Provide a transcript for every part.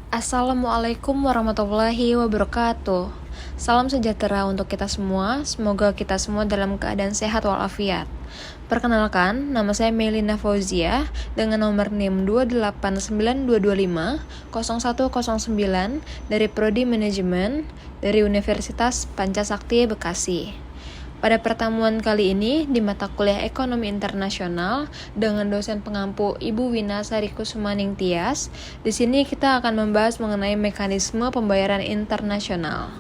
Assalamualaikum warahmatullahi wabarakatuh. Salam sejahtera untuk kita semua. Semoga kita semua dalam keadaan sehat walafiat. Perkenalkan, nama saya Melina Fauzia dengan nomor NIM 28922250109 dari Prodi Manajemen dari Universitas Pancasakti Bekasi. Pada pertemuan kali ini di mata kuliah Ekonomi Internasional dengan dosen pengampu Ibu Wina Sarikussumaning Tias, di sini kita akan membahas mengenai mekanisme pembayaran internasional.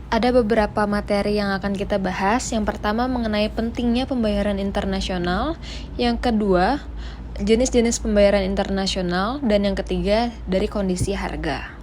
Ada beberapa materi yang akan kita bahas. Yang pertama mengenai pentingnya pembayaran internasional, yang kedua jenis-jenis pembayaran internasional, dan yang ketiga dari kondisi harga.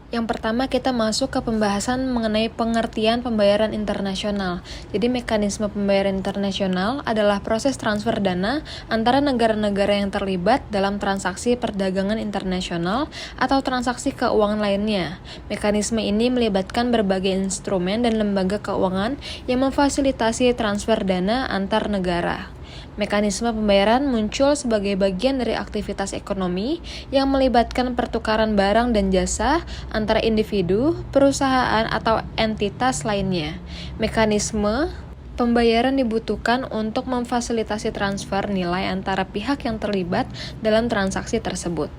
Yang pertama kita masuk ke pembahasan mengenai pengertian pembayaran internasional. Jadi mekanisme pembayaran internasional adalah proses transfer dana antara negara-negara yang terlibat dalam transaksi perdagangan internasional atau transaksi keuangan lainnya. Mekanisme ini melibatkan berbagai instrumen dan lembaga keuangan yang memfasilitasi transfer dana antar negara. Mekanisme pembayaran muncul sebagai bagian dari aktivitas ekonomi yang melibatkan pertukaran barang dan jasa antara individu, perusahaan, atau entitas lainnya. Mekanisme pembayaran dibutuhkan untuk memfasilitasi transfer nilai antara pihak yang terlibat dalam transaksi tersebut.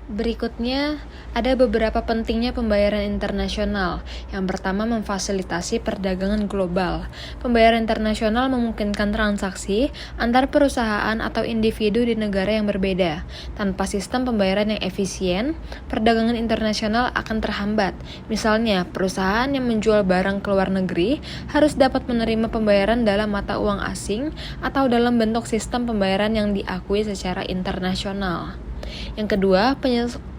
Berikutnya, ada beberapa pentingnya pembayaran internasional. Yang pertama, memfasilitasi perdagangan global. Pembayaran internasional memungkinkan transaksi antar perusahaan atau individu di negara yang berbeda. Tanpa sistem pembayaran yang efisien, perdagangan internasional akan terhambat. Misalnya, perusahaan yang menjual barang ke luar negeri harus dapat menerima pembayaran dalam mata uang asing atau dalam bentuk sistem pembayaran yang diakui secara internasional. Yang kedua,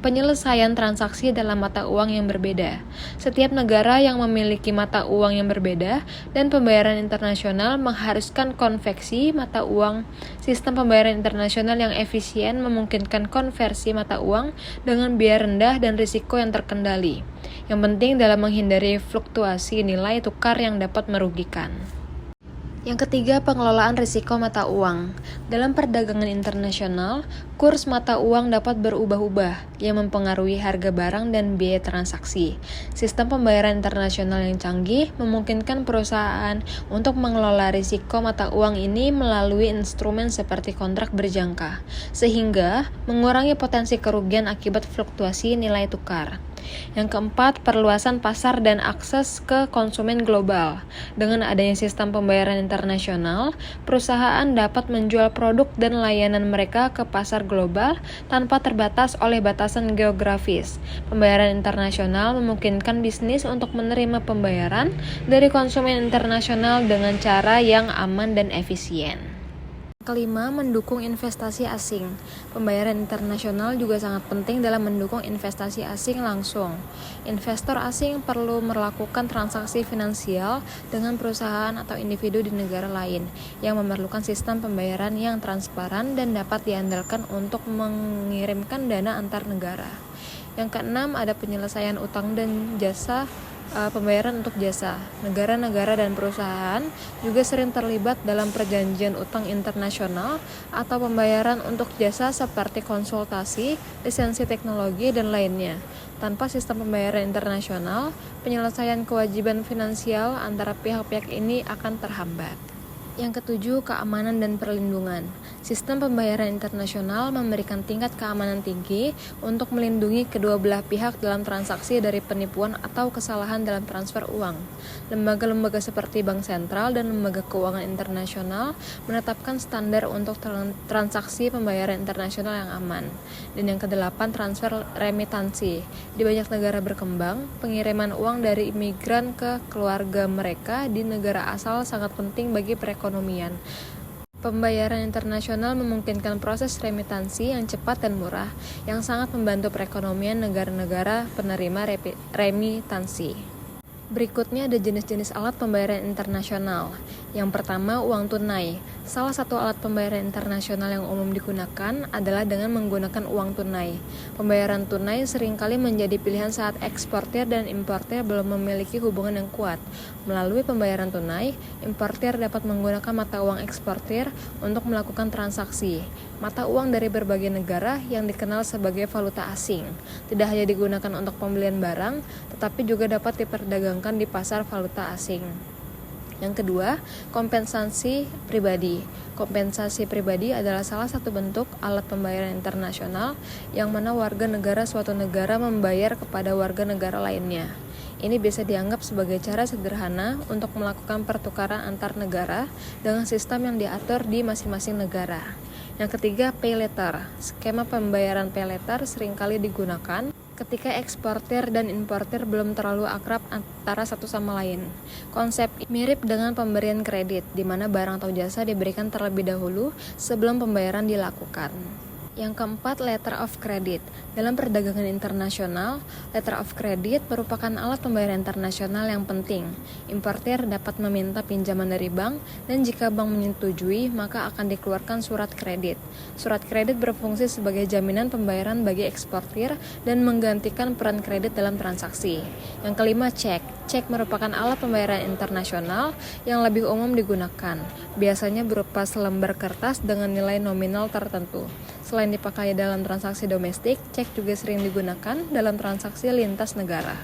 penyelesaian transaksi dalam mata uang yang berbeda. Setiap negara yang memiliki mata uang yang berbeda dan pembayaran internasional mengharuskan konveksi mata uang. Sistem pembayaran internasional yang efisien memungkinkan konversi mata uang dengan biaya rendah dan risiko yang terkendali. Yang penting dalam menghindari fluktuasi nilai tukar yang dapat merugikan. Yang ketiga, pengelolaan risiko mata uang. Dalam perdagangan internasional, kurs mata uang dapat berubah-ubah yang mempengaruhi harga barang dan biaya transaksi. Sistem pembayaran internasional yang canggih memungkinkan perusahaan untuk mengelola risiko mata uang ini melalui instrumen seperti kontrak berjangka, sehingga mengurangi potensi kerugian akibat fluktuasi nilai tukar. Yang keempat, perluasan pasar dan akses ke konsumen global. Dengan adanya sistem pembayaran internasional, perusahaan dapat menjual produk dan layanan mereka ke pasar global tanpa terbatas oleh batasan geografis. Pembayaran internasional memungkinkan bisnis untuk menerima pembayaran dari konsumen internasional dengan cara yang aman dan efisien. Kelima, mendukung investasi asing. Pembayaran internasional juga sangat penting dalam mendukung investasi asing langsung. Investor asing perlu melakukan transaksi finansial dengan perusahaan atau individu di negara lain yang memerlukan sistem pembayaran yang transparan dan dapat diandalkan untuk mengirimkan dana antar negara. Yang keenam, ada penyelesaian utang dan jasa. Pembayaran untuk jasa. Negara-negara dan perusahaan juga sering terlibat dalam perjanjian utang internasional atau pembayaran untuk jasa seperti konsultasi, lisensi teknologi, dan lainnya. Tanpa sistem pembayaran internasional, penyelesaian kewajiban finansial antara pihak-pihak ini akan terhambat. Yang ketujuh, keamanan dan perlindungan. Sistem pembayaran internasional memberikan tingkat keamanan tinggi untuk melindungi kedua belah pihak dalam transaksi dari penipuan atau kesalahan dalam transfer uang. Lembaga-lembaga seperti Bank Sentral dan Lembaga Keuangan Internasional menetapkan standar untuk transaksi pembayaran internasional yang aman. Dan yang kedelapan, transfer remitansi. Di banyak negara berkembang, pengiriman uang dari imigran ke keluarga mereka di negara asal sangat penting bagi perekonomian. Pembayaran internasional memungkinkan proses remitansi yang cepat dan murah, yang sangat membantu perekonomian negara-negara penerima remitansi. Berikutnya ada jenis-jenis alat pembayaran internasional. Yang pertama, uang tunai. Salah satu alat pembayaran internasional yang umum digunakan adalah dengan menggunakan uang tunai. Pembayaran tunai seringkali menjadi pilihan saat eksportir dan importir belum memiliki hubungan yang kuat. Melalui pembayaran tunai, importir dapat menggunakan mata uang eksportir untuk melakukan transaksi. Mata uang dari berbagai negara yang dikenal sebagai valuta asing. Tidak hanya digunakan untuk pembelian barang, tetapi juga dapat diperdagangkan di pasar valuta asing. Yang kedua, kompensasi pribadi. Kompensasi pribadi adalah salah satu bentuk alat pembayaran internasional yang mana warga negara suatu negara membayar kepada warga negara lainnya. Ini bisa dianggap sebagai cara sederhana untuk melakukan pertukaran antar negara dengan sistem yang diatur di masing-masing negara. Yang ketiga, pay letter. Skema pembayaran pay letter seringkali digunakan ketika eksportir dan importir belum terlalu akrab antara satu sama lain. Konsep mirip dengan pemberian kredit, di mana barang atau jasa diberikan terlebih dahulu sebelum pembayaran dilakukan. Yang keempat, letter of credit. Dalam perdagangan internasional, letter of credit merupakan alat pembayaran internasional yang penting. Importir dapat meminta pinjaman dari bank, dan jika bank menyetujui, maka akan dikeluarkan surat kredit. Surat kredit berfungsi sebagai jaminan pembayaran bagi eksportir dan menggantikan peran kredit dalam transaksi. Yang kelima, cek. Cek merupakan alat pembayaran internasional yang lebih umum digunakan, biasanya berupa selembar kertas dengan nilai nominal tertentu. Selain dipakai dalam transaksi domestik, cek juga sering digunakan dalam transaksi lintas negara.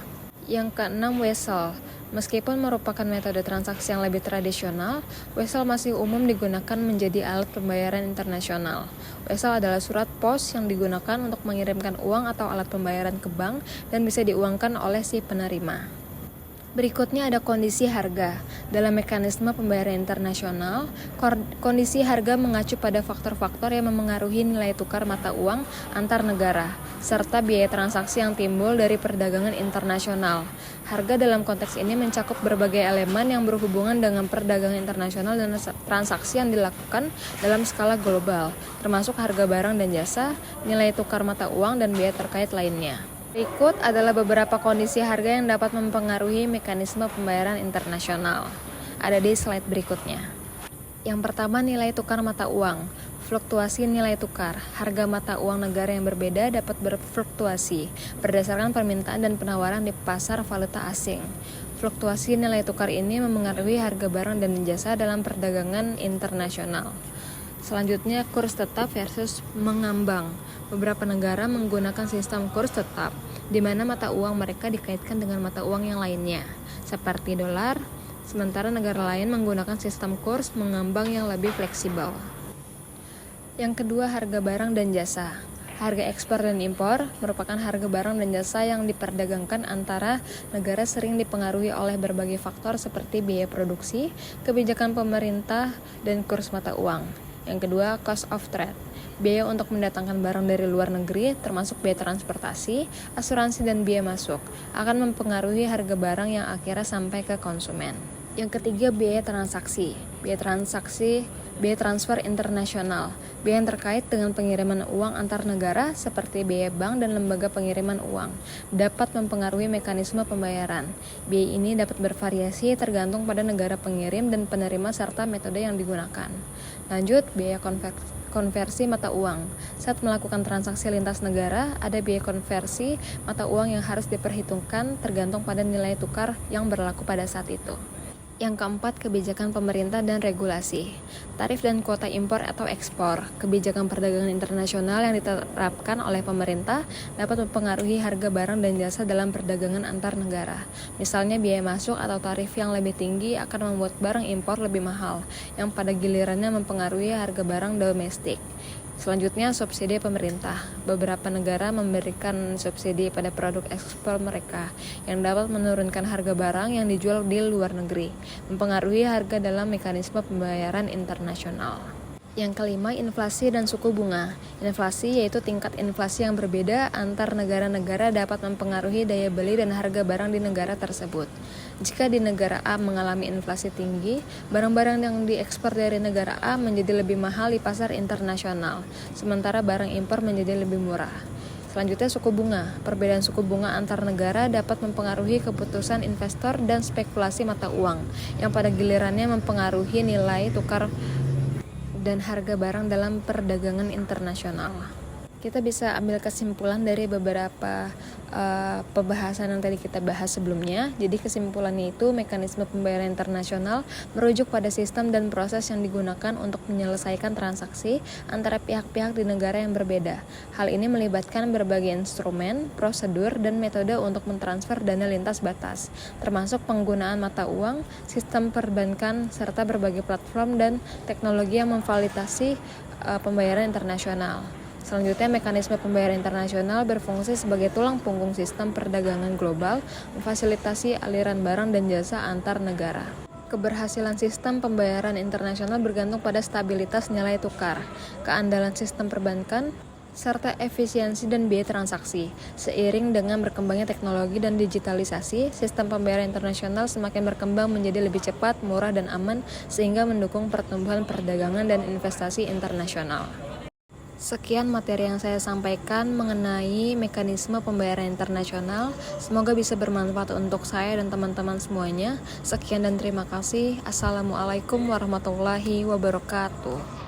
Yang keenam, wesel. Meskipun merupakan metode transaksi yang lebih tradisional, wesel masih umum digunakan menjadi alat pembayaran internasional. Wesel adalah surat pos yang digunakan untuk mengirimkan uang atau alat pembayaran ke bank dan bisa diuangkan oleh si penerima. Berikutnya ada kondisi harga. Dalam mekanisme pembayaran internasional, kondisi harga mengacu pada faktor-faktor yang memengaruhi nilai tukar mata uang antar negara, serta biaya transaksi yang timbul dari perdagangan internasional. Harga dalam konteks ini mencakup berbagai elemen yang berhubungan dengan perdagangan internasional dan transaksi yang dilakukan dalam skala global, termasuk harga barang dan jasa, nilai tukar mata uang, dan biaya terkait lainnya. Berikut adalah beberapa kondisi harga yang dapat mempengaruhi mekanisme pembayaran internasional. Ada di slide berikutnya. Yang pertama, nilai tukar mata uang. Fluktuasi nilai tukar. Harga mata uang negara yang berbeda dapat berfluktuasi berdasarkan permintaan dan penawaran di pasar valuta asing. Fluktuasi nilai tukar ini memengaruhi harga barang dan jasa dalam perdagangan internasional. Selanjutnya, kurs tetap versus mengambang. Beberapa negara menggunakan sistem kurs tetap, di mana mata uang mereka dikaitkan dengan mata uang yang lainnya, seperti dolar, sementara negara lain menggunakan sistem kurs mengambang yang lebih fleksibel. Yang kedua, harga barang dan jasa. Harga ekspor dan impor merupakan harga barang dan jasa yang diperdagangkan antara negara, sering dipengaruhi oleh berbagai faktor seperti biaya produksi, kebijakan pemerintah, dan kurs mata uang. Yang kedua, cost of trade. Biaya untuk mendatangkan barang dari luar negeri, termasuk biaya transportasi, asuransi, dan biaya masuk, akan mempengaruhi harga barang yang akhirnya sampai ke konsumen. Yang ketiga, biaya transaksi. Biaya transfer internasional. Biaya yang terkait dengan pengiriman uang antar negara seperti biaya bank dan lembaga pengiriman uang dapat mempengaruhi mekanisme pembayaran. Biaya ini dapat bervariasi tergantung pada negara pengirim dan penerima serta metode yang digunakan. Lanjut, biaya konversi mata uang. Saat melakukan transaksi lintas negara, ada biaya konversi mata uang yang harus diperhitungkan tergantung pada nilai tukar yang berlaku pada saat itu. Yang keempat, kebijakan pemerintah dan regulasi. Tarif dan kuota impor atau ekspor. Kebijakan perdagangan internasional yang diterapkan oleh pemerintah dapat mempengaruhi harga barang dan jasa dalam perdagangan antar negara. Misalnya, biaya masuk atau tarif yang lebih tinggi akan membuat barang impor lebih mahal, yang pada gilirannya mempengaruhi harga barang domestik. Selanjutnya, subsidi pemerintah. Beberapa negara memberikan subsidi pada produk ekspor mereka yang dapat menurunkan harga barang yang dijual di luar negeri, mempengaruhi harga dalam mekanisme pembayaran internasional. Yang kelima, inflasi dan suku bunga. Inflasi yaitu tingkat inflasi yang berbeda antar negara-negara dapat mempengaruhi daya beli dan harga barang di negara tersebut. Jika di negara A mengalami inflasi tinggi, barang-barang yang diekspor dari negara A menjadi lebih mahal di pasar internasional, sementara barang impor menjadi lebih murah. Selanjutnya suku bunga. Perbedaan suku bunga antar negara dapat mempengaruhi keputusan investor dan spekulasi mata uang, yang pada gilirannya mempengaruhi nilai tukar dan harga barang dalam perdagangan internasional. Kita bisa ambil kesimpulan dari beberapa pembahasan yang tadi kita bahas sebelumnya. Jadi kesimpulannya itu mekanisme pembayaran internasional merujuk pada sistem dan proses yang digunakan untuk menyelesaikan transaksi antara pihak-pihak di negara yang berbeda. Hal ini melibatkan berbagai instrumen, prosedur, dan metode untuk mentransfer dana lintas batas, termasuk penggunaan mata uang, sistem perbankan, serta berbagai platform dan teknologi yang memfasilitasi pembayaran internasional. Selanjutnya, mekanisme pembayaran internasional berfungsi sebagai tulang punggung sistem perdagangan global, memfasilitasi aliran barang dan jasa antar negara. Keberhasilan sistem pembayaran internasional bergantung pada stabilitas nilai tukar, keandalan sistem perbankan, serta efisiensi dan biaya transaksi. Seiring dengan berkembangnya teknologi dan digitalisasi, sistem pembayaran internasional semakin berkembang menjadi lebih cepat, murah, dan aman, sehingga mendukung pertumbuhan perdagangan dan investasi internasional. Sekian materi yang saya sampaikan mengenai mekanisme pembayaran internasional. Semoga bisa bermanfaat untuk saya dan teman-teman semuanya. Sekian dan terima kasih. Assalamualaikum warahmatullahi wabarakatuh.